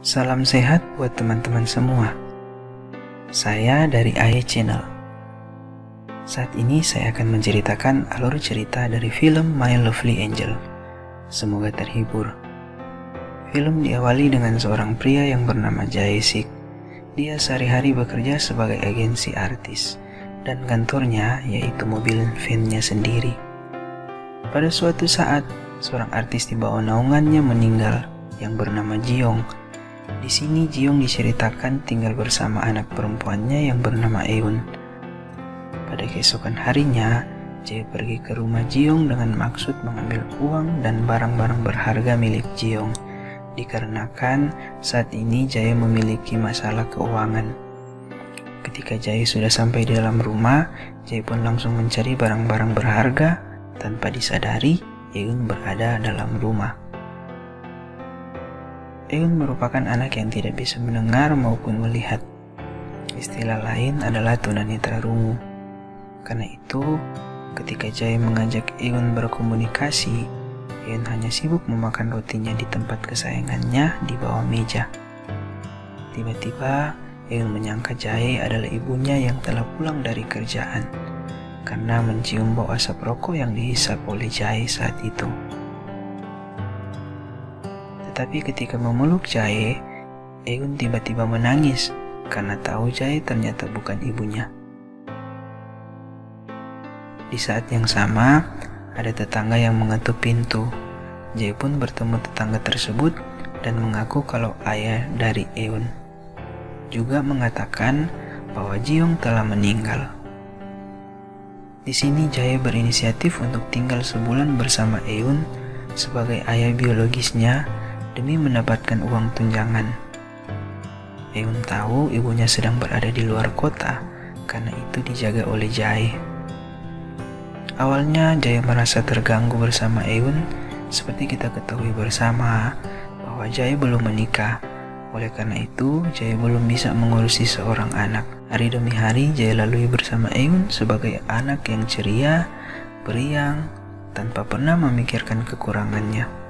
Salam sehat buat teman-teman semua. Saya dari AE Channel. Saat ini saya akan menceritakan alur cerita dari film My Lovely Angel. Semoga terhibur. Film diawali dengan seorang pria yang bernama Jae Sik. Dia sehari-hari bekerja sebagai agensi artis dan kantornya yaitu mobil van-nya sendiri. Pada suatu saat, seorang artis di bawah naungannya meninggal yang bernama Jiong. Di sini Jiong diceritakan tinggal bersama anak perempuannya yang bernama Eun. Pada keesokan harinya, Jae pergi ke rumah Jiong dengan maksud mengambil uang dan barang-barang berharga milik Jiong. Dikarenakan saat ini Jae memiliki masalah keuangan. Ketika Jae sudah sampai di dalam rumah, Jae pun langsung mencari barang-barang berharga. Tanpa disadari, Eun berada dalam rumah. Eun merupakan anak yang tidak bisa mendengar maupun melihat. Istilah lain adalah tunanetra rungu. Karena itu, ketika Jae mengajak Eun berkomunikasi, Eun hanya sibuk memakan rotinya di tempat kesayangannya di bawah meja. Tiba-tiba, Eun menyangka Jae adalah ibunya yang telah pulang dari kerjaan karena mencium bau asap rokok yang dihisap oleh Jae saat itu. Tetapi ketika memeluk Jae, Eun tiba-tiba menangis karena tahu Jae ternyata bukan ibunya. Di saat yang sama, ada tetangga yang mengetuk pintu. Jae pun bertemu tetangga tersebut dan mengaku kalau ayah dari Eun. Juga mengatakan bahwa Jiong telah meninggal. Di sini Jae berinisiatif untuk tinggal sebulan bersama Eun sebagai ayah biologisnya demi mendapatkan uang tunjangan. Eun tahu ibunya sedang berada di luar kota, karena itu dijaga oleh Jae. Awalnya Jae merasa terganggu bersama Eun, seperti kita ketahui bersama bahwa Jae belum menikah. Oleh karena itu, Jae belum bisa mengurusi seorang anak. Hari demi hari Jae lalui bersama Eun sebagai anak yang ceria, periang, tanpa pernah memikirkan kekurangannya.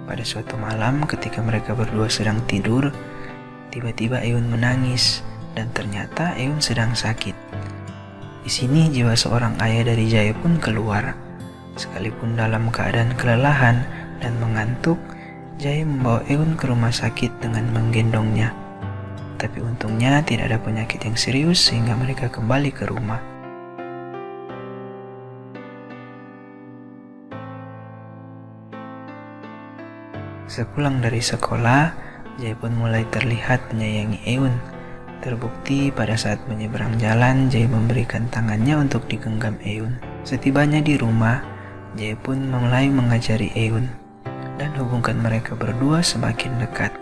Pada suatu malam ketika mereka berdua sedang tidur, tiba-tiba Eun menangis dan ternyata Eun sedang sakit. Di sini jiwa seorang ayah dari Jae pun keluar. Sekalipun dalam keadaan kelelahan dan mengantuk, Jae membawa Eun ke rumah sakit dengan menggendongnya. Tapi untungnya tidak ada penyakit yang serius sehingga mereka kembali ke rumah. Sepulang dari sekolah, Jae pun mulai terlihat menyayangi Eun. Terbukti pada saat menyeberang jalan, Jae memberikan tangannya untuk digenggam Eun. Setibanya di rumah, Jae pun mulai mengajari Eun, dan hubungan mereka berdua semakin dekat.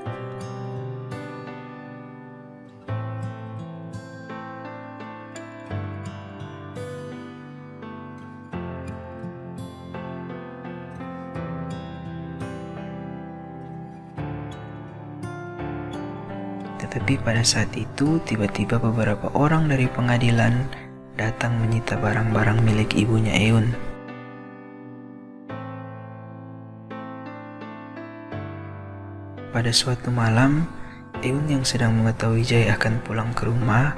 Tetapi pada saat itu, tiba-tiba beberapa orang dari pengadilan datang menyita barang-barang milik ibunya Eun. Pada suatu malam, Eun yang sedang mengetahui Jae akan pulang ke rumah,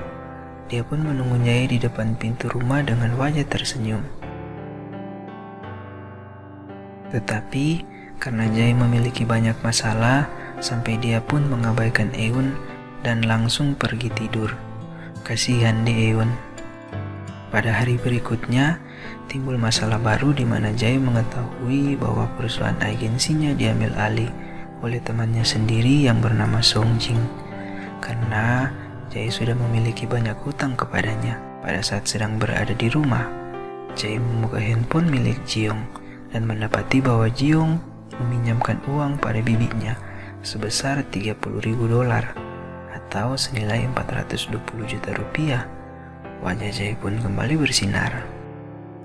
dia pun menunggu Jae di depan pintu rumah dengan wajah tersenyum. Tetapi, karena Jae memiliki banyak masalah, sampai dia pun mengabaikan Eun dan langsung pergi tidur. Kasihan di Eun. Pada hari berikutnya, timbul masalah baru di mana Jae mengetahui bahwa perusahaan agensinya diambil alih oleh temannya sendiri yang bernama Song Jing. Karena Jae sudah memiliki banyak hutang kepadanya. Pada saat sedang berada di rumah, Jae membuka handphone milik Jiong dan mendapati bahwa Jiong meminjamkan uang pada bibinya sebesar $30.000 atau senilai 420 juta rupiah. Wajah Jae pun kembali bersinar.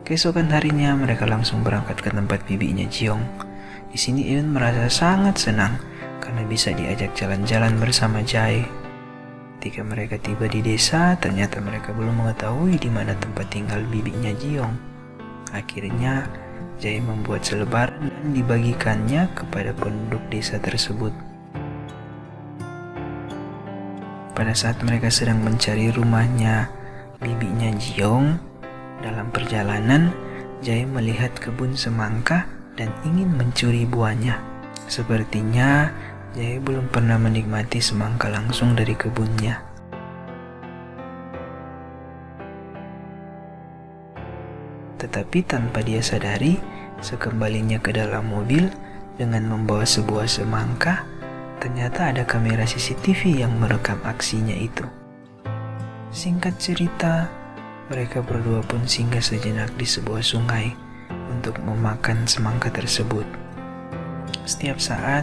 Keesokan harinya mereka langsung berangkat ke tempat bibinya Jiong. Di sini Eun merasa sangat senang karena bisa diajak jalan-jalan bersama Jae. Ketika mereka tiba di desa, ternyata mereka belum mengetahui di mana tempat tinggal bibinya Jiong. Akhirnya, Jae membuat selebaran dan dibagikannya kepada penduduk desa tersebut. Pada saat mereka sedang mencari rumahnya bibinya Jiong, dalam perjalanan, Jae melihat kebun semangka dan ingin mencuri buahnya. Sepertinya Jae belum pernah menikmati semangka langsung dari kebunnya. Tetapi tanpa dia sadari, sekembalinya ke dalam mobil dengan membawa sebuah semangka, ternyata ada kamera CCTV yang merekam aksinya itu. Singkat cerita, mereka berdua pun singgah sejenak di sebuah sungai untuk memakan semangka tersebut. Setiap saat,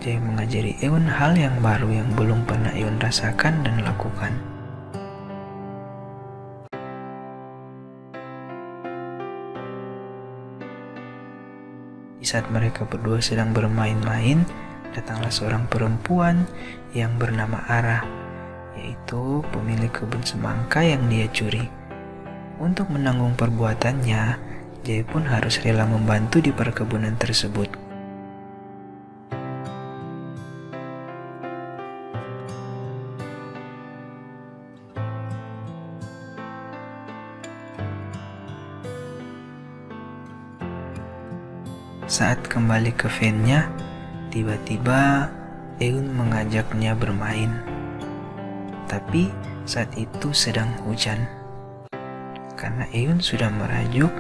Jae mengajari Eun hal yang baru yang belum pernah Eun rasakan dan lakukan. Di saat mereka berdua sedang bermain-main, datanglah seorang perempuan yang bernama Ara, yaitu pemilik kebun semangka yang dia curi. Untuk menanggung perbuatannya, Jae pun harus rela membantu di perkebunan tersebut. Saat kembali ke van-nya, tiba-tiba Eun mengajaknya bermain. Tapi saat itu sedang hujan. Karena Eun sudah merajuk,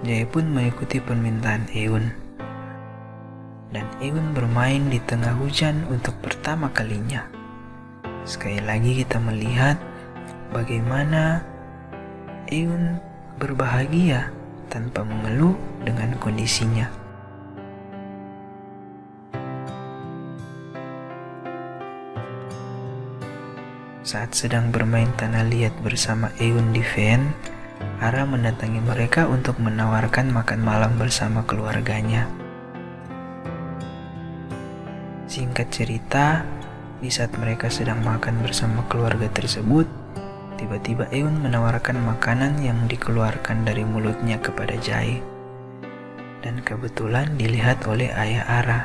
Jae pun mengikuti permintaan Eun. Dan Eun bermain di tengah hujan untuk pertama kalinya. Sekali lagi kita melihat bagaimana Eun berbahagia tanpa mengeluh dengan kondisinya. Saat sedang bermain tanah liat bersama Eun di van, Ara mendatangi mereka untuk menawarkan makan malam bersama keluarganya. Singkat cerita, di saat mereka sedang makan bersama keluarga tersebut, tiba-tiba Eun menawarkan makanan yang dikeluarkan dari mulutnya kepada Jae. Dan kebetulan dilihat oleh ayah Ara.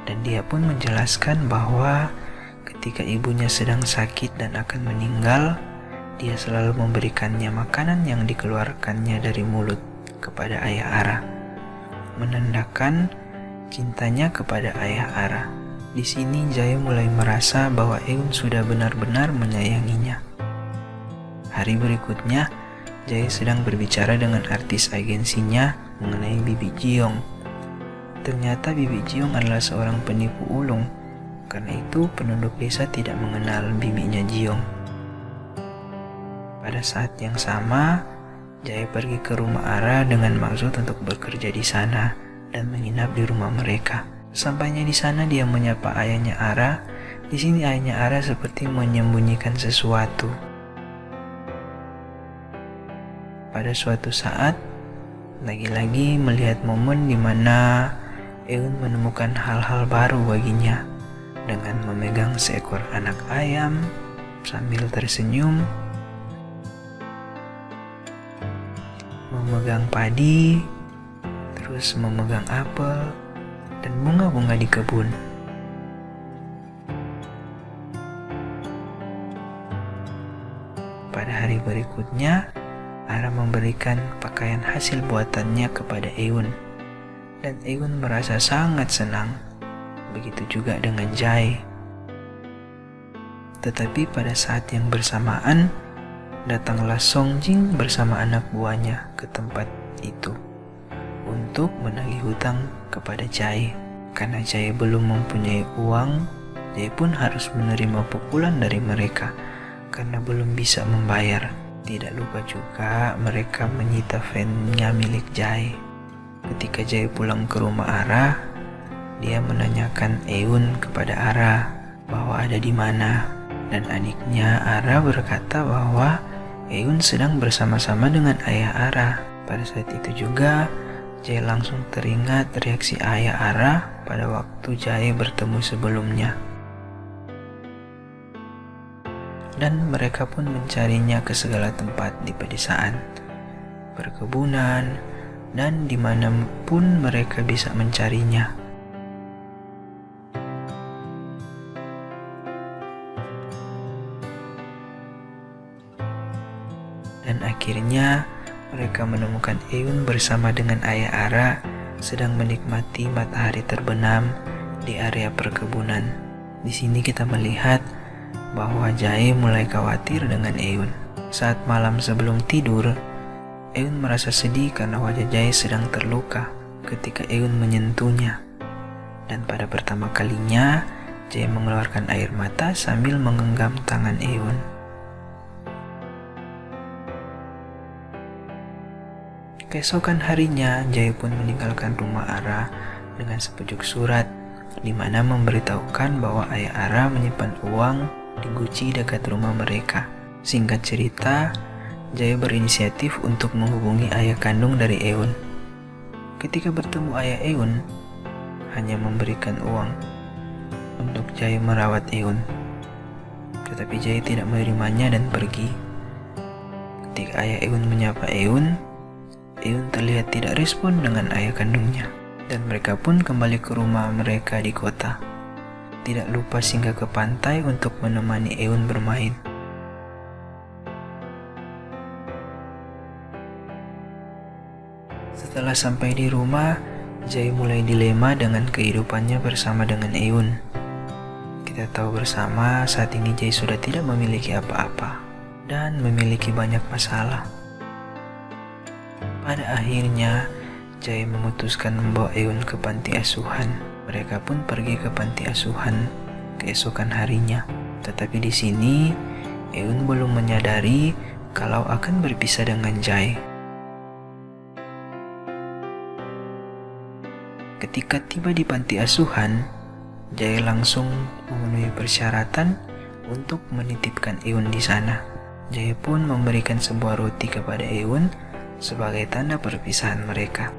Dan dia pun menjelaskan bahwa ketika ibunya sedang sakit dan akan meninggal, dia selalu memberikannya makanan yang dikeluarkannya dari mulut kepada ayah Ara, menandakan cintanya kepada ayah Ara. Di sini Jae mulai merasa bahwa Eun sudah benar-benar menyayanginya. Hari berikutnya, Jae sedang berbicara dengan artis agensinya mengenai bibi Jiong. Ternyata bibi Jiong adalah seorang penipu ulung. Karena itu penduduk desa tidak mengenal bibinya Jiong. Pada saat yang sama, Jae pergi ke rumah Ara dengan maksud untuk bekerja di sana dan menginap di rumah mereka. Sampainya di sana, dia menyapa ayahnya Ara. Di sini ayahnya Ara seperti menyembunyikan sesuatu. Pada suatu saat, lagi-lagi melihat momen di mana Eun menemukan hal-hal baru baginya dengan memegang seekor anak ayam sambil tersenyum, memegang padi, terus memegang apel dan bunga-bunga di kebun. Pada hari berikutnya, Ara memberikan pakaian hasil buatannya kepada Eun, dan Eun merasa sangat senang. Begitu juga dengan Jae. Tetapi pada saat yang bersamaan, datanglah Songjin bersama anak buahnya ke tempat itu untuk menagih hutang kepada Jae. Karena Jae belum mempunyai uang, Jae pun harus menerima pukulan dari mereka karena belum bisa membayar. Tidak lupa juga mereka menyita van-nya milik Jae. Ketika Jae pulang ke rumah Ara, dia menanyakan Eun kepada Ara bahwa ada di mana. Dan adiknya Ara berkata bahwa Eun sedang bersama-sama dengan ayah Ara. Pada saat itu juga, Jae langsung teringat reaksi ayah Ara pada waktu Jae bertemu sebelumnya. dan mereka pun mencarinya ke segala tempat di pedesaan, perkebunan, dan dimanapun mereka bisa mencarinya. Dan akhirnya mereka menemukan Eun bersama dengan ayah Ara sedang menikmati matahari terbenam di area perkebunan. Di sini kita melihat bahwa Jae mulai khawatir dengan Eun. Saat malam sebelum tidur, Eun merasa sedih karena wajah Jae sedang terluka ketika Eun menyentuhnya. Dan pada pertama kalinya, Jae mengeluarkan air mata sambil menggenggam tangan Eun. Keesokan harinya, Jae pun meninggalkan rumah Ara dengan sepucuk surat di mana memberitahukan bahwa ayah Ara menyimpan uang di guci dekat rumah mereka. Singkat cerita, Jae berinisiatif untuk menghubungi ayah kandung dari Eun. Ketika bertemu ayah Eun, hanya memberikan uang untuk Jae merawat Eun. Tetapi Jae tidak menerimanya dan pergi. Ketika ayah Eun menyapa Eun terlihat tidak respon dengan ayah kandungnya. Dan mereka pun kembali ke rumah mereka di kota. Tidak lupa singgah ke pantai untuk menemani Eun bermain. Setelah sampai di rumah, Jae mulai dilema dengan kehidupannya bersama dengan Eun. Kita tahu bersama saat ini Jae sudah tidak memiliki apa-apa dan memiliki banyak masalah. Pada akhirnya, Jae memutuskan membawa Eun ke panti asuhan. Mereka pun pergi ke panti asuhan keesokan harinya. Tetapi di sini, Eun belum menyadari kalau akan berpisah dengan Jae. Ketika tiba di panti asuhan, Jae langsung memenuhi persyaratan untuk menitipkan Eun di sana. Jae pun memberikan sebuah roti kepada Eun sebagai tanda perpisahan mereka.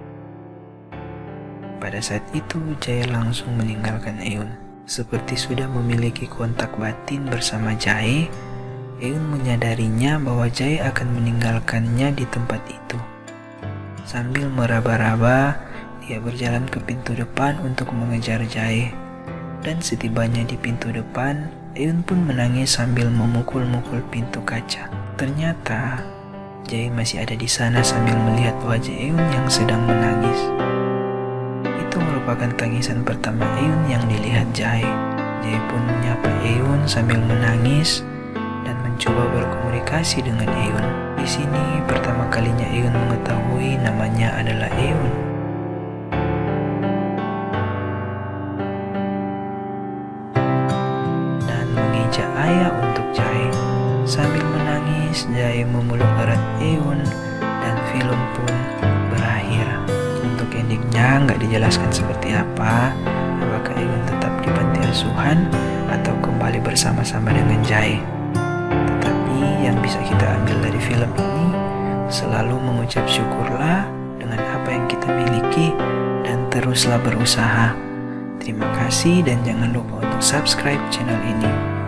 Pada saat itu, Jae langsung meninggalkan Eun. Seperti sudah memiliki kontak batin bersama Jae, Eun menyadarinya bahwa Jae akan meninggalkannya di tempat itu. Sambil meraba-raba, dia berjalan ke pintu depan untuk mengejar Jae. Dan setibanya di pintu depan, Eun pun menangis sambil memukul-mukul pintu kaca. Ternyata Jae masih ada di sana sambil melihat wajah Eun yang sedang menangis. Itu merupakan tangisan pertama Eun yang dilihat Jae. Jae pun menyapa Eun sambil menangis dan mencoba berkomunikasi dengan Eun. Di sini pertama kalinya Eun mengetahui namanya adalah Eun. Dan mengejek ayah untuk Jae. Sambil menangis, Jae memeluk erat Eun dan film pun berakhir. Untuk endingnya nggak dijelaskan seperti apa, apakah Eun tetap di panti asuhan atau kembali bersama-sama dengan Jae. Tetapi yang bisa kita ambil dari film ini, selalu mengucap syukurlah dengan apa yang kita miliki dan teruslah berusaha. Terima kasih dan jangan lupa untuk subscribe channel ini.